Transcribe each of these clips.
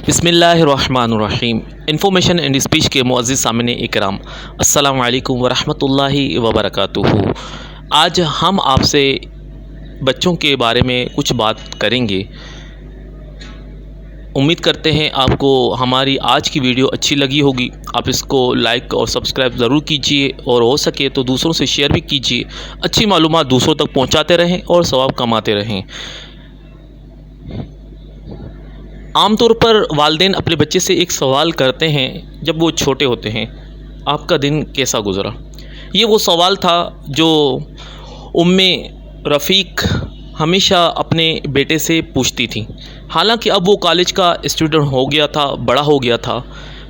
بسم اللہ الرحمن الرحیم۔ انفارمیشن اینڈ اسپیچ کے معزز سامعین اکرام، السلام علیکم ورحمۃ اللہ وبرکاتہ۔ آج ہم آپ سے بچوں کے بارے میں کچھ بات کریں گے۔ امید کرتے ہیں آپ کو ہماری آج کی ویڈیو اچھی لگی ہوگی۔ آپ اس کو لائک اور سبسکرائب ضرور کیجیے، اور ہو سکے تو دوسروں سے شیئر بھی کیجیے۔ اچھی معلومات دوسروں تک پہنچاتے رہیں اور ثواب کماتے رہیں۔ عام طور پر والدین اپنے بچے سے ایک سوال کرتے ہیں جب وہ چھوٹے ہوتے ہیں: آپ کا دن کیسا گزرا؟ یہ وہ سوال تھا جو رفیق ہمیشہ اپنے بیٹے سے پوچھتی تھی۔ حالانکہ اب وہ کالج کا اسٹوڈنٹ ہو گیا تھا، بڑا ہو گیا تھا۔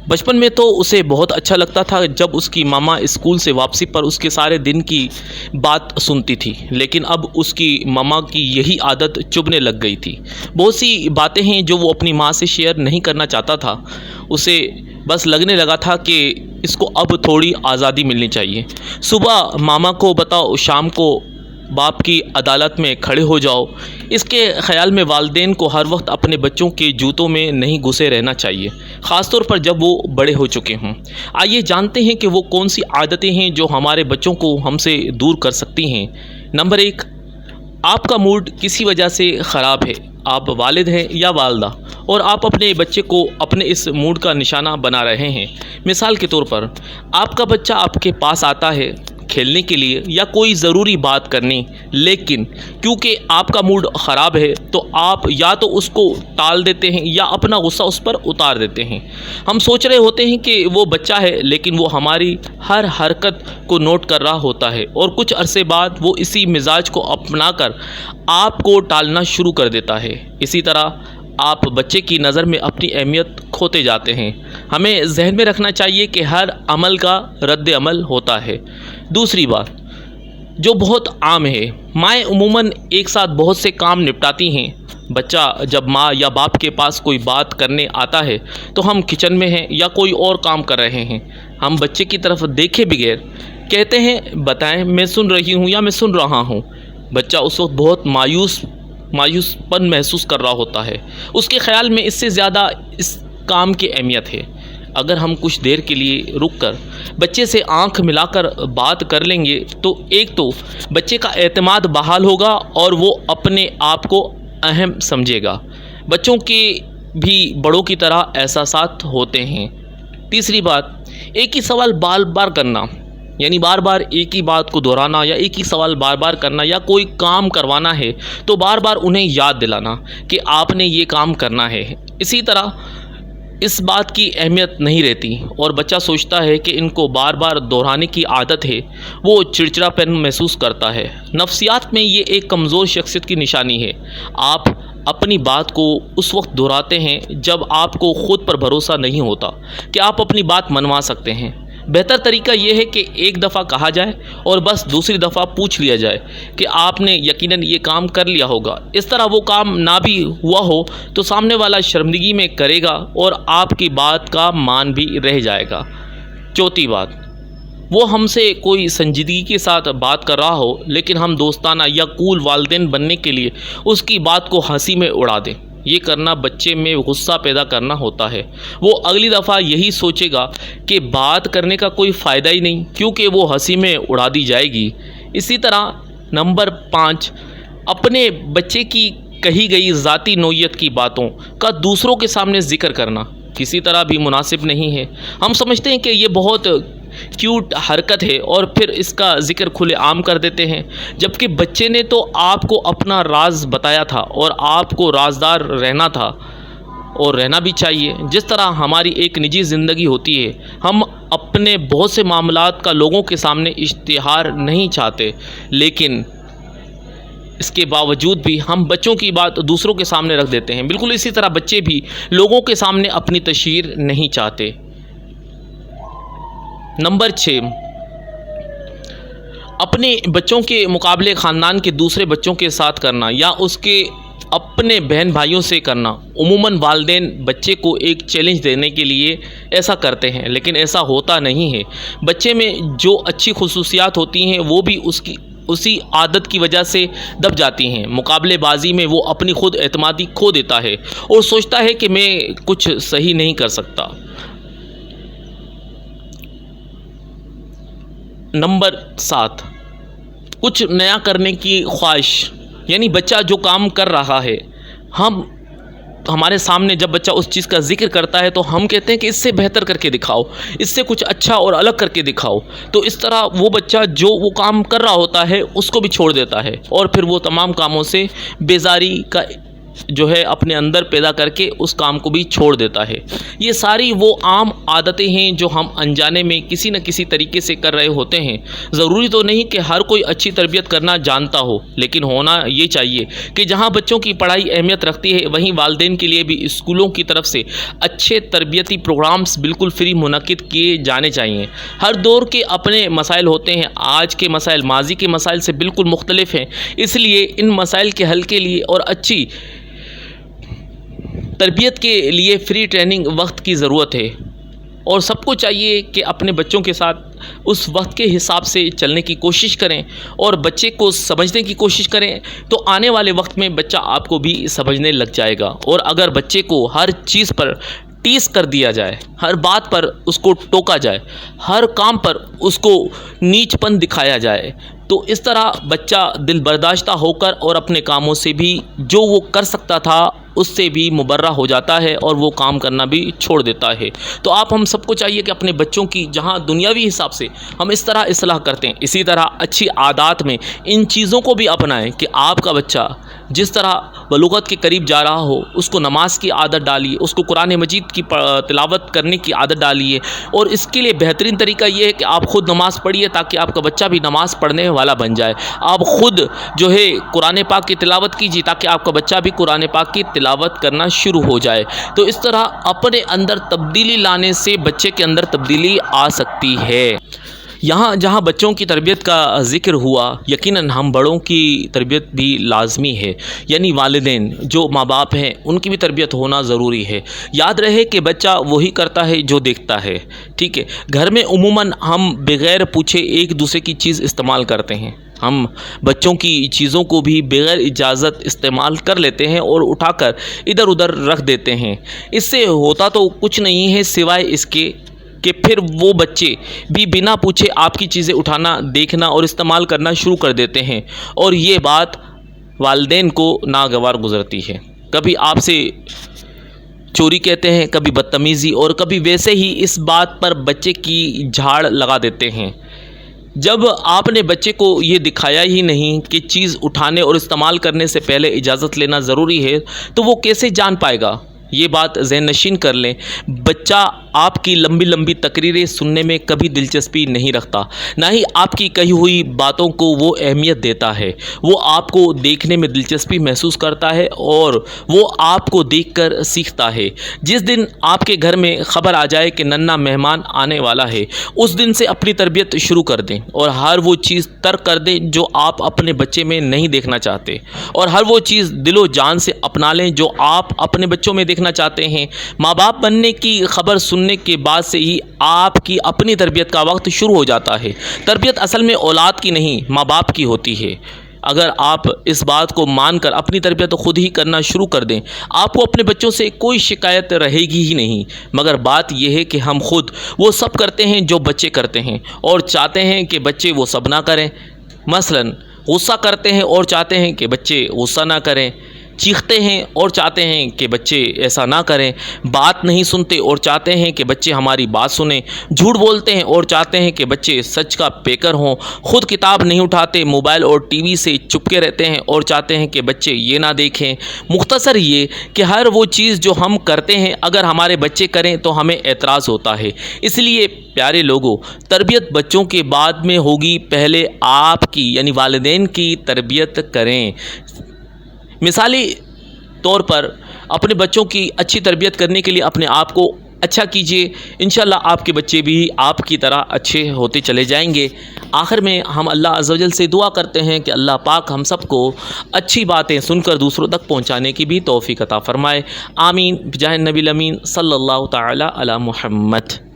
بچپن میں تو اسے بہت اچھا لگتا تھا جب اس کی ماما اسکول سے واپسی پر اس کے سارے دن کی بات سنتی تھی، لیکن اب اس کی ماما کی یہی عادت چبھنے لگ گئی تھی۔ بہت سی باتیں ہیں جو وہ اپنی ماں سے شیئر نہیں کرنا چاہتا تھا۔ اسے بس لگنے لگا تھا کہ اس کو اب تھوڑی آزادی ملنی چاہیے۔ صبح ماما کو بتاؤ، شام کو باپ کی عدالت میں کھڑے ہو جاؤ۔ اس کے خیال میں والدین کو ہر وقت اپنے بچوں کے جوتوں میں نہیں گھسے رہنا چاہیے، خاص طور پر جب وہ بڑے ہو چکے ہوں۔ آئیے جانتے ہیں کہ وہ کون سی عادتیں ہیں جو ہمارے بچوں کو ہم سے دور کر سکتی ہیں۔ نمبر 1، آپ کا موڈ کسی وجہ سے خراب ہے۔ آپ والد ہیں یا والدہ، اور آپ اپنے بچے کو اپنے اس موڈ کا نشانہ بنا رہے ہیں۔ مثال کے طور پر، آپ کا بچہ آپ کے پاس آتا ہے کھیلنے کے لیے یا کوئی ضروری بات کرنے، لیکن کیونکہ آپ کا موڈ خراب ہے تو آپ یا تو اس کو ٹال دیتے ہیں یا اپنا غصہ اس پر اتار دیتے ہیں۔ ہم سوچ رہے ہوتے ہیں کہ وہ بچہ ہے، لیکن وہ ہماری ہر حرکت کو نوٹ کر رہا ہوتا ہے، اور کچھ عرصے بعد وہ اسی مزاج کو اپنا کر آپ کو ٹالنا شروع کر دیتا ہے۔ اسی طرح آپ بچے کی نظر میں اپنی اہمیت کھوتے جاتے ہیں۔ ہمیں ذہن میں رکھنا چاہیے کہ ہر عمل کا رد عمل ہوتا ہے۔ دوسری بات جو بہت عام ہے، مائیں عموماً ایک ساتھ بہت سے کام نپٹاتی ہیں۔ بچہ جب ماں یا باپ کے پاس کوئی بات کرنے آتا ہے تو ہم کچن میں ہیں یا کوئی اور کام کر رہے ہیں۔ ہم بچے کی طرف دیکھے بغیر کہتے ہیں، بتائیں میں سن رہی ہوں یا میں سن رہا ہوں۔ بچہ اس وقت بہت مایوس پن محسوس کر رہا ہوتا ہے۔ اس کے خیال میں اس سے زیادہ اس کام کی اہمیت ہے۔ اگر ہم کچھ دیر کے لیے رک کر بچے سے آنکھ ملا کر بات کر لیں گے تو ایک تو بچے کا اعتماد بحال ہوگا اور وہ اپنے آپ کو اہم سمجھے گا۔ بچوں کے بھی بڑوں کی طرح احساسات ہوتے ہیں۔ تیسری بات، ایک ہی سوال بار بار کرنا، یعنی بار بار ایک ہی بات کو دہرانا یا ایک ہی سوال بار بار کرنا، یا کوئی کام کروانا ہے تو بار بار انہیں یاد دلانا کہ آپ نے یہ کام کرنا ہے۔ اسی طرح اس بات کی اہمیت نہیں رہتی اور بچہ سوچتا ہے کہ ان کو بار بار دہرانے کی عادت ہے۔ وہ چڑچڑا پن محسوس کرتا ہے۔ نفسیات میں یہ ایک کمزور شخصیت کی نشانی ہے۔ آپ اپنی بات کو اس وقت دہراتے ہیں جب آپ کو خود پر بھروسہ نہیں ہوتا کہ آپ اپنی بات منوا سکتے ہیں۔ بہتر طریقہ یہ ہے کہ ایک دفعہ کہا جائے اور بس دوسری دفعہ پوچھ لیا جائے کہ آپ نے یقیناً یہ کام کر لیا ہوگا۔ اس طرح وہ کام نہ بھی ہوا ہو تو سامنے والا شرمندگی میں کرے گا اور آپ کی بات کا مان بھی رہ جائے گا۔ چوتھی بات، وہ ہم سے کوئی سنجیدگی کے ساتھ بات کر رہا ہو لیکن ہم دوستانہ یا کول والدین بننے کے لیے اس کی بات کو ہنسی میں اڑا دیں۔ یہ کرنا بچے میں غصہ پیدا کرنا ہوتا ہے۔ وہ اگلی دفعہ یہی سوچے گا کہ بات کرنے کا کوئی فائدہ ہی نہیں، کیونکہ وہ ہنسی میں اڑا دی جائے گی۔ اسی طرح نمبر 5، اپنے بچے کی کہی گئی ذاتی نوعیت کی باتوں کا دوسروں کے سامنے ذکر کرنا کسی طرح بھی مناسب نہیں ہے۔ ہم سمجھتے ہیں کہ یہ بہت کیوٹ حرکت ہے اور پھر اس کا ذکر کھلے عام کر دیتے ہیں، جبکہ بچے نے تو آپ کو اپنا راز بتایا تھا اور آپ کو رازدار رہنا تھا، اور رہنا بھی چاہیے۔ جس طرح ہماری ایک نجی زندگی ہوتی ہے، ہم اپنے بہت سے معاملات کا لوگوں کے سامنے اشتہار نہیں چاہتے، لیکن اس کے باوجود بھی ہم بچوں کی بات دوسروں کے سامنے رکھ دیتے ہیں۔ بالکل اسی طرح بچے بھی لوگوں کے سامنے اپنی تشہیر نہیں چاہتے۔ نمبر 6، اپنے بچوں کے مقابلے خاندان کے دوسرے بچوں کے ساتھ کرنا یا اس کے اپنے بہن بھائیوں سے کرنا۔ عموماً والدین بچے کو ایک چیلنج دینے کے لیے ایسا کرتے ہیں، لیکن ایسا ہوتا نہیں ہے۔ بچے میں جو اچھی خصوصیات ہوتی ہیں وہ بھی اسی عادت کی وجہ سے دب جاتی ہیں۔ مقابلے بازی میں وہ اپنی خود اعتمادی کھو دیتا ہے اور سوچتا ہے کہ میں کچھ صحیح نہیں کر سکتا۔ نمبر 7، کچھ نیا کرنے کی خواہش، یعنی بچہ جو کام کر رہا ہے، ہمارے سامنے جب بچہ اس چیز کا ذکر کرتا ہے تو ہم کہتے ہیں کہ اس سے بہتر کر کے دکھاؤ، اس سے کچھ اچھا اور الگ کر کے دکھاؤ۔ تو اس طرح وہ بچہ جو وہ کام کر رہا ہوتا ہے اس کو بھی چھوڑ دیتا ہے اور پھر وہ تمام کاموں سے بیزاری کا جو ہے اپنے اندر پیدا کر کے اس کام کو بھی چھوڑ دیتا ہے۔ یہ ساری وہ عام عادتیں ہیں جو ہم انجانے میں کسی نہ کسی طریقے سے کر رہے ہوتے ہیں۔ ضروری تو نہیں کہ ہر کوئی اچھی تربیت کرنا جانتا ہو، لیکن ہونا یہ چاہیے کہ جہاں بچوں کی پڑھائی اہمیت رکھتی ہے وہیں والدین کے لیے بھی اسکولوں کی طرف سے اچھے تربیتی پروگرامز بالکل فری منعقد کیے جانے چاہیے۔ ہر دور کے اپنے مسائل ہوتے ہیں، آج کے مسائل ماضی کے مسائل سے بالکل مختلف ہیں، اس لیے ان مسائل کے حل کے لیے اور اچھی تربیت کے لیے فری ٹریننگ وقت کی ضرورت ہے، اور سب کو چاہیے کہ اپنے بچوں کے ساتھ اس وقت کے حساب سے چلنے کی کوشش کریں اور بچے کو سمجھنے کی کوشش کریں، تو آنے والے وقت میں بچہ آپ کو بھی سمجھنے لگ جائے گا۔ اور اگر بچے کو ہر چیز پر ٹیز کر دیا جائے، ہر بات پر اس کو ٹوکا جائے، ہر کام پر اس کو نیچ پن دکھایا جائے، تو اس طرح بچہ دل برداشتہ ہو کر اور اپنے کاموں سے بھی جو وہ کر سکتا تھا اس سے بھی مبرہ ہو جاتا ہے اور وہ کام کرنا بھی چھوڑ دیتا ہے۔ تو ہم سب کو چاہیے کہ اپنے بچوں کی جہاں دنیاوی حساب سے ہم اس طرح اصلاح کرتے ہیں، اسی طرح اچھی عادات میں ان چیزوں کو بھی اپنائیں کہ آپ کا بچہ جس طرح بلوغت کے قریب جا رہا ہو اس کو نماز کی عادت ڈالیے، اس کو قرآن مجید کی تلاوت کرنے کی عادت ڈالیے، اور اس کے لیے بہترین طریقہ یہ ہے کہ آپ خود نماز پڑھیے تاکہ آپ کا بچہ بھی نماز پڑھنے والا بن جائے۔ آپ خود جو ہے قرآن پاک کی تلاوت کیجیے تاکہ آپ کا بچہ بھی قرآن پاک کی تلاوت کرنا شروع ہو جائے۔ تو اس طرح اپنے اندر تبدیلی لانے سے بچے کے اندر تبدیلی آ سکتی ہے۔ یہاں جہاں بچوں کی تربیت کا ذکر ہوا، یقیناً ہم بڑوں کی تربیت بھی لازمی ہے، یعنی والدین جو ماں باپ ہیں ان کی بھی تربیت ہونا ضروری ہے۔ یاد رہے کہ بچہ وہی کرتا ہے جو دیکھتا ہے، ٹھیک ہے؟ گھر میں عموماً ہم بغیر پوچھے ایک دوسرے کی چیز استعمال کرتے ہیں، ہم بچوں کی چیزوں کو بھی بغیر اجازت استعمال کر لیتے ہیں اور اٹھا کر ادھر ادھر رکھ دیتے ہیں۔ اس سے ہوتا تو کچھ نہیں ہے سوائے اس کے کہ پھر وہ بچے بھی بنا پوچھے آپ کی چیزیں اٹھانا، دیکھنا اور استعمال کرنا شروع کر دیتے ہیں، اور یہ بات والدین کو ناگوار گزرتی ہے۔ کبھی آپ سے چوری کہتے ہیں، کبھی بدتمیزی، اور کبھی ویسے ہی اس بات پر بچے کی جھاڑ لگا دیتے ہیں۔ جب آپ نے بچے کو یہ دکھایا ہی نہیں کہ چیز اٹھانے اور استعمال کرنے سے پہلے اجازت لینا ضروری ہے، تو وہ کیسے جان پائے گا؟ یہ بات ذہن نشین کر لیں۔ بچہ آپ کی لمبی لمبی تقریریں سننے میں کبھی دلچسپی نہیں رکھتا، نہ ہی آپ کی کہی ہوئی باتوں کو وہ اہمیت دیتا ہے۔ وہ آپ کو دیکھنے میں دلچسپی محسوس کرتا ہے اور وہ آپ کو دیکھ کر سیکھتا ہے۔ جس دن آپ کے گھر میں خبر آ جائے کہ ننھا مہمان آنے والا ہے، اس دن سے اپنی تربیت شروع کر دیں اور ہر وہ چیز ترک کر دیں جو آپ اپنے بچے میں نہیں دیکھنا چاہتے، اور ہر وہ چیز دل و جان سے اپنا لیں جو آپ اپنے بچوں میں دیکھنا چاہتے ہیں۔ ماں باپ بننے کی خبر سننے کے بعد سے ہی آپ کی اپنی تربیت کا وقت شروع ہو جاتا ہے۔ تربیت اصل میں اولاد کی نہیں، ماں باپ کی ہوتی ہے۔ اگر آپ اس بات کو مان کر اپنی تربیت خود ہی کرنا شروع کر دیں، آپ کو اپنے بچوں سے کوئی شکایت رہے گی ہی نہیں۔ مگر بات یہ ہے کہ ہم خود وہ سب کرتے ہیں جو بچے کرتے ہیں اور چاہتے ہیں کہ بچے وہ سب نہ کریں۔ مثلاً غصہ کرتے ہیں اور چاہتے ہیں کہ بچے غصہ نہ کریں، چیختے ہیں اور چاہتے ہیں کہ بچے ایسا نہ کریں، بات نہیں سنتے اور چاہتے ہیں کہ بچے ہماری بات سنیں، جھوٹ بولتے ہیں اور چاہتے ہیں کہ بچے سچ کا پیکر ہوں، خود کتاب نہیں اٹھاتے، موبائل اور ٹی وی سے چپکے رہتے ہیں اور چاہتے ہیں کہ بچے یہ نہ دیکھیں۔ مختصر یہ کہ ہر وہ چیز جو ہم کرتے ہیں اگر ہمارے بچے کریں تو ہمیں اعتراض ہوتا ہے۔ اس لیے پیارے لوگوں، تربیت بچوں کے بعد میں ہوگی، پہلے آپ کی یعنی والدین کی تربیت کریں۔ مثالی طور پر اپنے بچوں کی اچھی تربیت کرنے کے لیے اپنے آپ کو اچھا کیجیے، انشاءاللہ آپ کے بچے بھی آپ کی طرح اچھے ہوتے چلے جائیں گے۔ آخر میں ہم اللہ عز و جل سے دعا کرتے ہیں کہ اللہ پاک ہم سب کو اچھی باتیں سن کر دوسروں تک پہنچانے کی بھی توفیق عطا فرمائے۔ آمین بجاہ نبی الامین صلی اللہ تعالی علی محمد۔